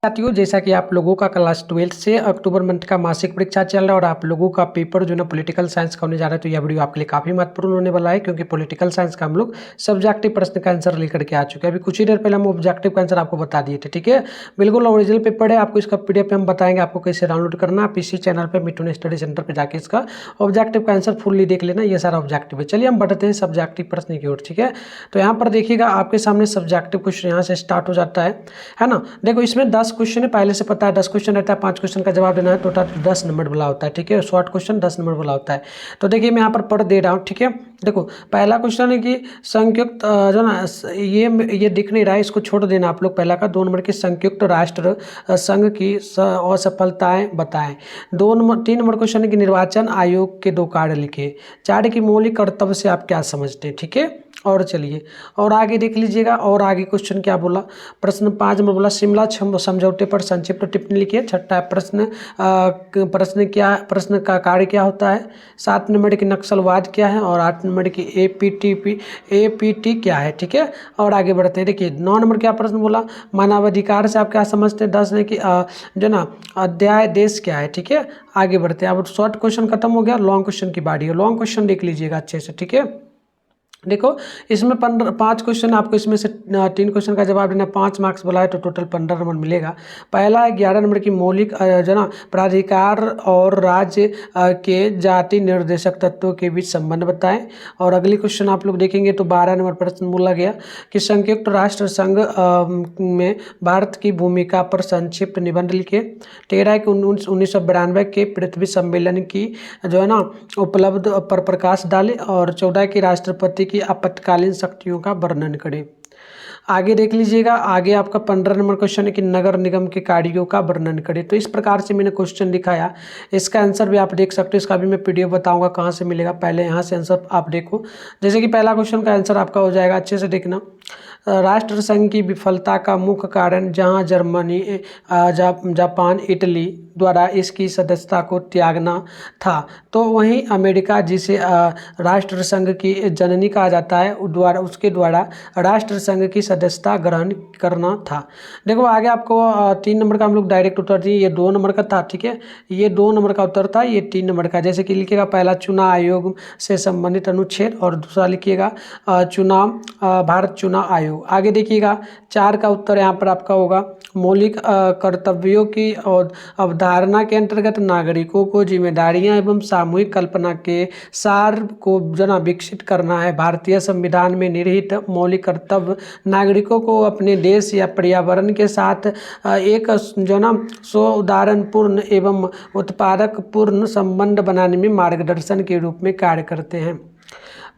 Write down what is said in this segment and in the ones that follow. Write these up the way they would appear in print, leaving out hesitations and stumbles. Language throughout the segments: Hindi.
साथियों, जैसा कि आप लोगों का क्लास 12 से अक्टूबर मंथ का मासिक परीक्षा चल रहा है और आप लोगों का पेपर जो ना पॉलिटिकल साइंस का होने जा रहा है, तो यह वीडियो आपके लिए काफ़ी महत्वपूर्ण होने वाला है क्योंकि पॉलिटिकल साइंस का हम लोग सब्जेक्टिव प्रश्न का आंसर लेकर के आ चुके हैं। अभी कुछ ही देर पहले हम ऑब्जेक्टिव का आंसर आपको बता दिए थे। ठीक है, बिल्कुल ओरिजिनल पेपर है। आपको इसका पीडीएफ हम बताएंगे आपको कैसे डाउनलोड करना। आप इसी चैनल पर मिठुन स्टडी सेंटर पर जाकर इसका ऑब्जेक्टिव का आंसर फुल्ली देख लेना। ये सारा ऑब्जेक्टिव है। चलिए हम बढ़ते हैं सब्जेक्टिव प्रश्न की ओर। ठीक है, तो यहाँ पर देखिएगा आपके सामने सब्जेक्टिव क्वेश्चन यहाँ से स्टार्ट हो जाता है ना। देखो इसमें 10 क्वेश्चन है, पहले से पता है 10 क्वेश्चन रहता है, 5 क्वेश्चन का जवाब देना है, टोटल 10 नंबर वाला होता है। ठीक है, शॉर्ट क्वेश्चन 10 नंबर वाला होता है। तो देखिए मैं यहाँ पर पढ़ दे रहा हूँ। ठीक है, देखो पहला क्वेश्चन है कि संयुक्त जो ना ये दिख नहीं रहा है, इसको छोड़ देना आप लोग। पहला का 2 नंबर की संयुक्त राष्ट्र संघ की असफलताएं बताएं। 3 नंबर क्वेश्चन है कि निर्वाचन आयोग के 2 कार्य लिखे। 4 की मौलिक कर्तव्य से आप क्या समझते हैं। ठीक है, और चलिए और आगे देख लीजिएगा। और आगे क्वेश्चन क्या बोला, प्रश्न 5 में बोला शिमला समझौते पर संक्षिप्त टिप्पणी लिखिए। छठा प्रश्न का कार्य क्या होता है। 7 नंबर की नक्सलवाद क्या है और 8 नंबर की एपीटी क्या है। ठीक है, और आगे बढ़ते हैं। देखिए 9 नंबर क्या प्रश्न बोला, मानवाधिकार से आप क्या समझते हैं। 10 ने कि जो ना अध्याय देश क्या है। ठीक है, आगे बढ़ते हैं। अब शॉर्ट क्वेश्चन खत्म हो गया, लॉन्ग क्वेश्चन की बारी है। लॉन्ग क्वेश्चन देख लीजिएगा अच्छे से। ठीक है, देखो इसमें 5 क्वेश्चन, आपको इसमें से 3 क्वेश्चन का जवाब देना। 5 मार्क्स बोला है तो टोटल 15 नंबर मिलेगा। पहला है 11 नंबर की मौलिक जो ना प्राधिकार और राज्य के जाति निर्देशक तत्वों के बीच संबंध बताएं। और अगली क्वेश्चन आप लोग देखेंगे तो 12 नंबर प्रश्न बोला गया कि संयुक्त राष्ट्र संघ में भारत की भूमिका पर संक्षिप्त निबंध लिखे। 13 है कि 1992 के पृथ्वी सम्मेलन की जो है ना उपलब्ध पर प्रकाश डाले। और 14 की राष्ट्रपति की आपातकालीन शक्तियों का वर्णन करें। आगे देख लीजिएगा, आगे आपका 15 नंबर क्वेश्चन है कि नगर निगम के कार्यों का वर्णन करें। तो इस प्रकार से मैंने क्वेश्चन दिखाया, इसका आंसर भी आप देख सकते हो। इसका भी मैं पीडीएफ बताऊंगा कहाँ से मिलेगा, पहले यहाँ से आंसर आप देखो। जैसे कि पहला क्वेश्चन का आंसर आपका हो जाएगा, अच्छे से देखना। राष्ट्र संघ की विफलता का मुख्य कारण जहां जर्मनी जापान इटली द्वारा इसकी सदस्यता को त्यागना था, तो वहीं अमेरिका जिसे राष्ट्र संघ की जननी कहा जाता है उसके द्वारा राष्ट्र संघ की सदस्यता ग्रहण करना था। देखो आगे आपको 3 नंबर का हम लोग डायरेक्ट उत्तर दिए, ये 2 नंबर का था। ठीक है, ये 2 नंबर का उत्तर था, ये 3 नंबर का। जैसे कि लिखिएगा पहला चुनाव आयोग से संबंधित अनुच्छेद, और दूसरा लिखिएगा चुनाव भारत चुनाव आयोग। आगे देखिएगा 4 का उत्तर यहाँ पर आपका होगा मौलिक कर्तव्यों की अवधारणा के अंतर्गत नागरिकों को जिम्मेदारियां एवं सामूहिक कल्पना के सार को जना विकसित करना है। भारतीय संविधान में निहित मौलिक कर्तव्य नागरिकों को अपने देश या पर्यावरण के साथ एक जो ना सौहार्दपूर्ण एवं उत्पादक पूर्ण संबंध बनाने में मार्गदर्शन के रूप में कार्य करते हैं।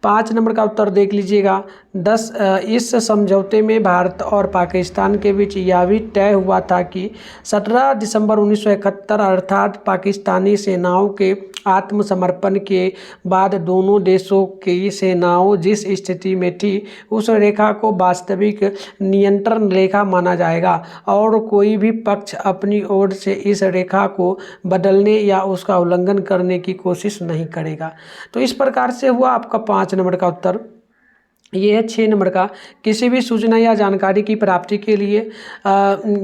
5 नंबर का उत्तर देख लीजिएगा। 10 इस समझौते में भारत और पाकिस्तान के बीच यह भी तय हुआ था कि 17 दिसंबर 1971 अर्थात पाकिस्तानी सेनाओं के आत्मसमर्पण के बाद दोनों देशों की सेनाओं जिस स्थिति में थी उस रेखा को वास्तविक नियंत्रण रेखा माना जाएगा और कोई भी पक्ष अपनी ओर से इस रेखा को बदलने या उसका उल्लंघन करने की कोशिश नहीं करेगा। तो इस प्रकार से हुआ आपका 5 नंबर का उत्तर। ये है 6 नंबर का, किसी भी सूचना या जानकारी की प्राप्ति के लिए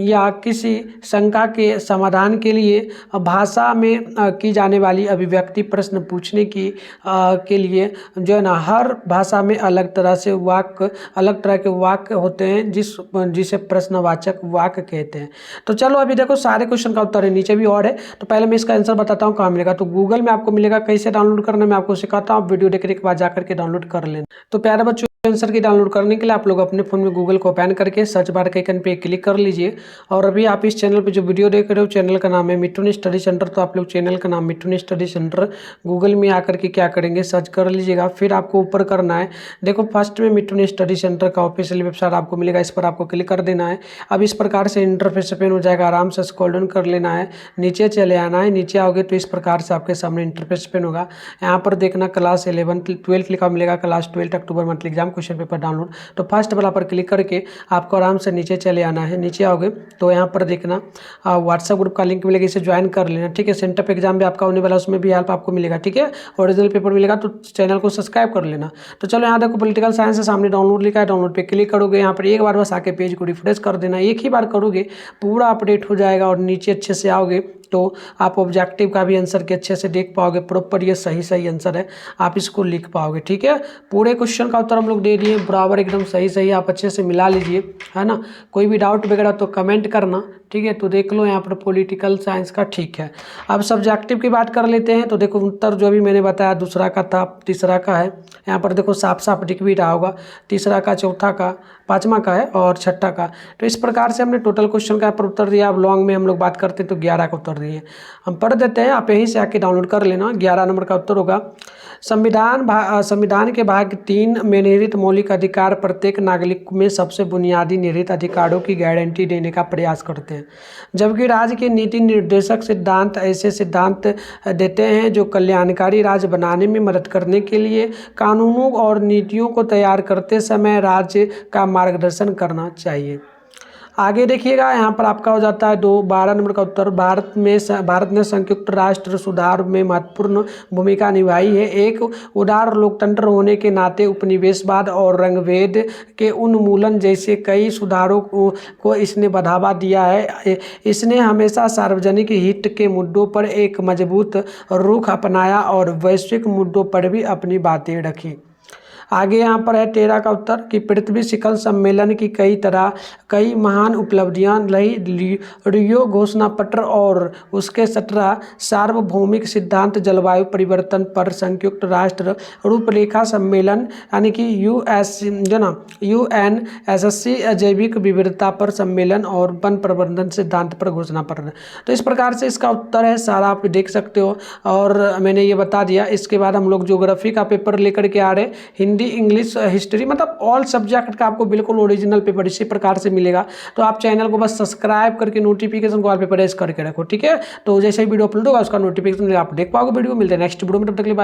या किसी शंका के समाधान के लिए भाषा में की जाने वाली अभिव्यक्ति प्रश्न पूछने की के लिए जो है ना हर भाषा में अलग तरह के वाक्य होते हैं जिसे प्रश्नवाचक वाक्य कहते हैं। तो चलो अभी देखो सारे क्वेश्चन का उत्तर है, नीचे भी और है। तो पहले मैं इसका आंसर बताता हूँ कहाँ मिलेगा। तो गूगल में आपको मिलेगा, कैसे डाउनलोड करना मैं आपको सिखाता हूँ, वीडियो देखने के बाद जाकर के डाउनलोड कर लेना। तो प्यारे बच्चों आंसर की डाउनलोड करने के लिए आप लोग अपने फ़ोन में गूगल को ओपन करके सर्च बार के आइकन पे क्लिक कर लीजिए। और अभी आप इस चैनल पे जो वीडियो देख रहे हो चैनल का नाम है मिठुन स्टडी सेंटर। तो आप लोग चैनल का नाम मिठुन स्टडी सेंटर गूगल में आकर के क्या करेंगे सर्च कर लीजिएगा। फिर आपको ऊपर करना है, देखो फर्स्ट में मिठुन स्टडी सेंटर का ऑफिशियल वेबसाइट आपको मिलेगा, इस पर आपको क्लिक कर देना है। अब इस प्रकार से इंटरफेस ओपन हो जाएगा, आराम से स्क्रॉल डाउन कर लेना है, नीचे चले आना है। नीचे आओगे तो इस प्रकार से आपके सामने इंटरफेस ओपन होगा। यहाँ पर देखना क्लास 11 12 लिखा मिलेगा, class 12 October monthly exam question paper download. तो फर्स्ट वाला पर क्लिक करके आपको आराम से नीचे चले आना है। नीचे आओगे तो यहाँ पर देखना व्हाट्सएप ग्रुप का लिंक मिलेगा, इसे ज्वाइन कर लेना, ठीक है। सेंटर पे एग्जाम भी आपका होने वाला है, उसमें भी हेल्प आपको मिलेगा, ठीक है। ओरिजिनल पेपर मिलेगा तो चैनल को सब्सक्राइब कर लेना। तो चलो यहाँ देखो पॉलिटिकल साइंस है, सामने डाउनलोड लिखा है, डाउनलोड पे क्लिक करोगे। यहाँ पर एक बार बस आके पेज को रिफ्रेश कर देना, एक ही बार करोगे पूरा अपडेट हो जाएगा। और नीचे अच्छे से आओगे तो आप ऑब्जेक्टिव का भी आंसर के अच्छे से देख पाओगे, प्रॉपर ये सही आंसर है, आप इसको लिख पाओगे, ठीक है। पूरे क्वेश्चन का उत्तर हम लोग दे दिए बराबर, एकदम सही आप अच्छे से मिला लीजिए, है ना। कोई भी डाउट वगैरह तो कमेंट करना, ठीक है। तो देख लो यहाँ पर पॉलिटिकल साइंस का, ठीक है। अब सब्जेक्टिव की बात कर लेते हैं। तो देखो उत्तर जो भी मैंने बताया, दूसरा का था, तीसरा का है, यहाँ पर देखो साफ दिख भी रहा होगा, तीसरा का, चौथा का, पाँचवा का है और छठा का। तो इस प्रकार से हमने टोटल क्वेश्चन का पर उत्तर दिया। अब लॉन्ग में हम लोग बात करते हैं तो 11 का उत्तर दिए, हम पढ़ देते हैं, आप यहीं से आके डाउनलोड कर लेना। 11 नंबर का उत्तर होगा, संविधान के भाग 3 में निहित मौलिक अधिकार प्रत्येक नागरिक में सबसे बुनियादी निहित अधिकारों की गारंटी देने का प्रयास करते हैं, जबकि राज्य के नीति निर्देशक सिद्धांत ऐसे सिद्धांत देते हैं जो कल्याणकारी राज्य बनाने में मदद करने के लिए कानूनों और नीतियों को तैयार करते समय राज्य का मार्गदर्शन करना चाहिए। आगे देखिएगा, यहाँ पर आपका हो जाता है 12 नंबर का उत्तर, भारत ने संयुक्त राष्ट्र सुधार में महत्वपूर्ण भूमिका निभाई है। एक उदार लोकतंत्र होने के नाते उपनिवेशवाद और रंगभेद के उन्मूलन जैसे कई सुधारों को इसने बढ़ावा दिया है। इसने हमेशा सार्वजनिक हित के मुद्दों पर एक मजबूत रुख अपनाया और वैश्विक मुद्दों पर भी अपनी बातें रखी। आगे यहाँ पर है 13 का उत्तर कि पृथ्वी शिखर सम्मेलन की कई महान उपलब्धियां रही। रियो घोषणा पत्र और उसके 17 सार्वभौमिक सिद्धांत, जलवायु परिवर्तन पर संयुक्त राष्ट्र रूपरेखा सम्मेलन यानी कि UNSC, जैविक विविधता पर सम्मेलन और वन प्रबंधन सिद्धांत पर घोषणा पत्र। तो इस प्रकार से इसका उत्तर है सारा, आप देख सकते हो। और मैंने ये बता दिया। इसके बाद हम लोग ज्योग्राफी का पेपर लेकर के आ रहे हैं, हिंदी, इंग्लिश, हिस्ट्री, मतलब ऑल सब्जेक्ट का आपको बिल्कुल ओरिजिनल पेपर इसी प्रकार से मिलेगा। तो आप चैनल को बस सब्सक्राइब करके नोटिफिकेशन को ऑल पे प्रेस करके रखो, ठीक है। तो जैसे ही वीडियो अपलोड होगा उसका नोटिफिकेशन आप देख पाओगे। वीडियो मिलते हैं नेक्स्ट वीडियो में, तब तक के लिए बाय।